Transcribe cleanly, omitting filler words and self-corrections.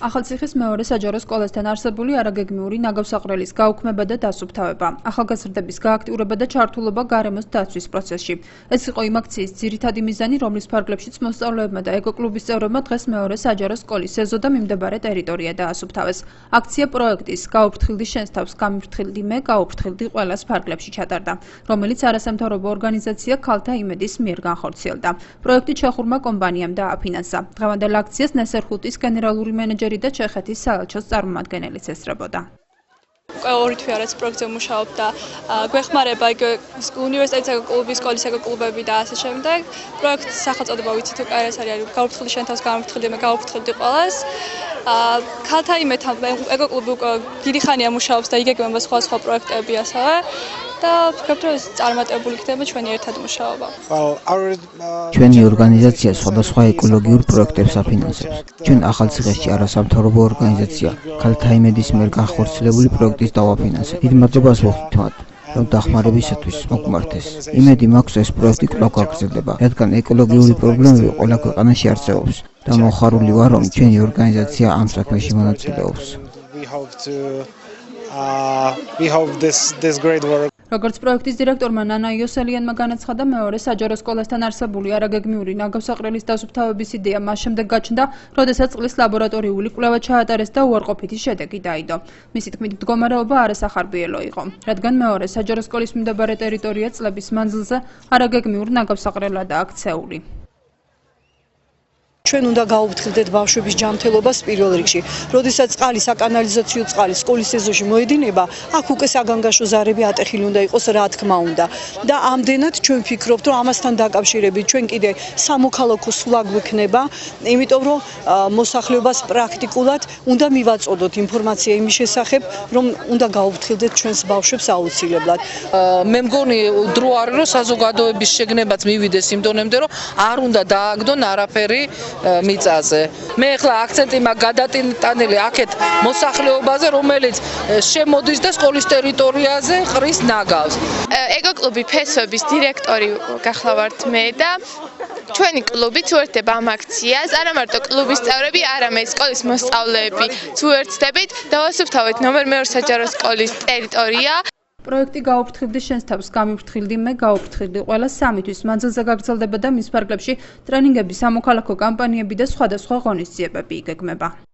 ახალციხის მეორე საჯარო სკოლასთან არსებული არაგეგმიური ნაგავსაყრელის გაუქმება და დასუფთავება, ახალგაზრდების გააქტიურება და ჩართულობა გარემოს დაცვის პროცესში. ეს იყო იმ აქციის ძირითადი მიზანი, რომლის ფარგლებშიც მოსწავლეებმა და ეკოკლუბის წევრებმა დღეს მეორე საჯარო სკოლის ეზო და მიმდებარე ტერიტორია დაასუფთავეს. აქცია პროექტის „გაუფრთხილდი შენს თავს, გამიფრთხილდი მე, გაუფრთხილდი ყველას“ ფარგლებში ჩატარდა, რომელიც არასამთავრობო ორგანიზაცია ქალთა იმედის მიერ განხორციელდა. პროექტი ჩეხურმა კომპანიამ დააფინანსა. დღევანდელ აქციას ნესერხუტის გენერალური მენეჯერი და ჩეხეთის საელჩოს წარმომადგენელიც ესწრებოდა. ორი თვე არის პროექტზე მუშაობ და გვეხმარება უნივერსიტეტის ეკოკლუბის, სკოლის ეკოკლუბები და ასე შემდეგ. პროექტის სახელწოდება ვიცით თუ კაი არის გაუფრთხილდი შენ თავს, გამიფრთხილდი მე, გაუფრთხილდი ყველას. ქალთა იმედთან ეკოკლუბი უკვე დიდი ხანია მუშაობს და იგეგმება სხვა პროექტები ასევე. და ვფიქრობ, რომ წარმატებული იქნება ჩვენი ერთად მუშაობა. ჩვენი ორგანიზაცია სხვადასხვა ეკოლოგიურ პროექტებს აფინანსებს. ჩვენ ახალციხეში არასამთავრობო ორგანიზაცია ქალთა იმედის მიერ განხორციელებული პროექტის დავაფინანსეთ. დიდ მადლობას ვუხდით მათ, რომ დახმარებისათვის მოგმართეს. იმედი მაქვს, ეს პროექტი კვლავ გაგრძელდება, რადგან ეკოლოგიური პრობლემები ყველა ქვეყანაში არსებობს და მოხარული ვარ, რომ ჩვენი ორგანიზაცია ამ საქმეში მონაწილეობს. როგორც პროექტის დირექტორმა ნანა იოსელიანმა განაცხადა, მეორე საჯარო სკოლასთან არსებული არაგეგმიური ნაგავსაყრელის დასუფთავების იდეა მას შემდეგ გაჩნდა, როდესაც წყლის ლაბორატორიული კვლევა ჩაატარეს და უარყოფითი შედეგი დაიდო. მისი თქმით, მდგომარეობა არასახარბიელო იყო, რადგან მეორე საჯარო სკოლის მიმდებარე ტერიტორია წლების მანძილზე არაგეგმიურ ნაგავსაყრელადაა ქცეული. ჩვენ უნდა გაუფრთხილდეთ ბავშვების ჯანმრთელობას პირველ რიგში. როდესაც წყალი, საკანალიზაციო წყალი სკოლის ეზოში მოედინება, აქ უკვე საგანგაშო ზარები ატეხილი უნდა იყოს, რა თქმა უნდა. და ამდენად ჩვენ ვფიქრობთ, რომ ამასთან დაკავშირებით ჩვენ კიდე სამოქალაქო სულა გვექნება, იმიტომ რომ მოსახლეობას პრაქტიკულად უნდა მივაწოდოთ ინფორმაცია იმის შესახებ, რომ უნდა გაუფრთხილდეთ ჩვენს ბავშვებს აუცილებლად. მე მგონი დრო არის, რომ საზოგადოების შეგნებაც მივიდეს იმ დონემდე, რომ არ უნდა დააგდონ არაფერი მიწაზე. მე ახლა აქცენტი მაქვს გადატანილი აქეთ მოსახლეობაზე, რომელიც შემოდის და სკოლის ტერიტორიაზე ყრის ნაგავს. ეკოკლუბი ფესვების დირექტორი გახლავართ მე და ჩვენი კლუბიც უერთდება ამ აქციას. არა მარტო კლუბის წევრები, არამედ სკოლის მოსწავლეები უერთდებით და ვასუფთავეთ ნომერ მეორე საჯარო სკოლის ტერიტორია. პროექტი გაუფრთხილდი შენს თავს, გამიფრთხილდი მე, გაუფრთხილდი ყველა 3 თვის მანძილზე გაგრძელდება და მის ფარგლებში ტრენინგები, სამოქალაქო კამპანიები და სხვადასხვა ღონისძიებები იგეგმება.